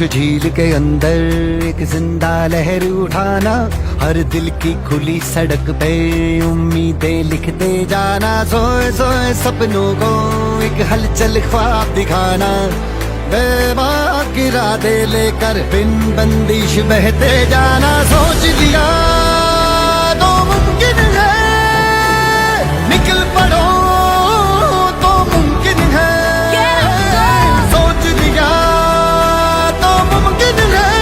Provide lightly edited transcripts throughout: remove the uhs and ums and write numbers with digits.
झील के अंदर एक जिंदा लहर उठाना, हर दिल की खुली सड़क पे उम्मीदें लिखते जाना, सोए सोए सपनों को एक हलचल ख्वाब दिखाना, बेबाक इरादे लेकर बिन बंदिश बहते जाना। सोच लिया तो मुमकिन है, निकल पड़ो तो मुमकिन है, सोच लिया तो मुमकिन है,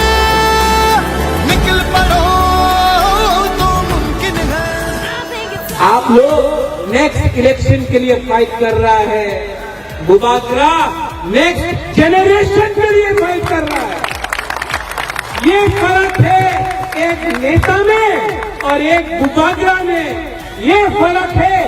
निकल पड़ो तो मुमकिन है। आप लोग नेक्स्ट इलेक्शन के लिए फाइट कर रहा है, मुबादरा नेक्स्ट जेनरेशन के लिए फाइट कर रहा है। ये फर्क है एक नेता में और एक मुबादरा में, ये फर्क है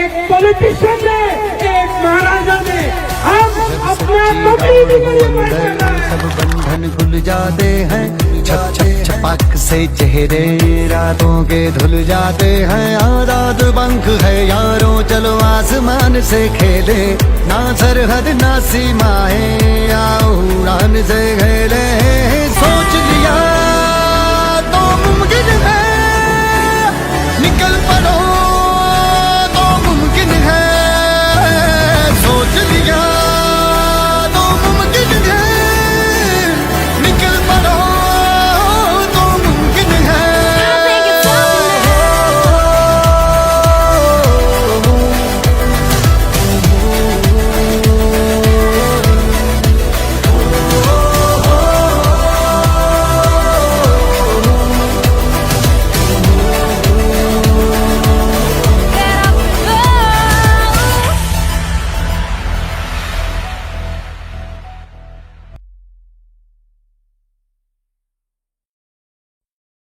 एक पॉलिटिशियन में, एक महाराजा में। हम अपना पकड़ी भी के लिए फाइट कर रहा है। सब बंधन खुल जाते हैं, छप छप छपाक से चेहरे रातों के धुल जाते हैं। आजाद पंख है यारों, चलो आसमान से खेले, ना सरहद ना सीमाएं, आओ उड़ान से खेले। सोच लिया तो मुमकिन है,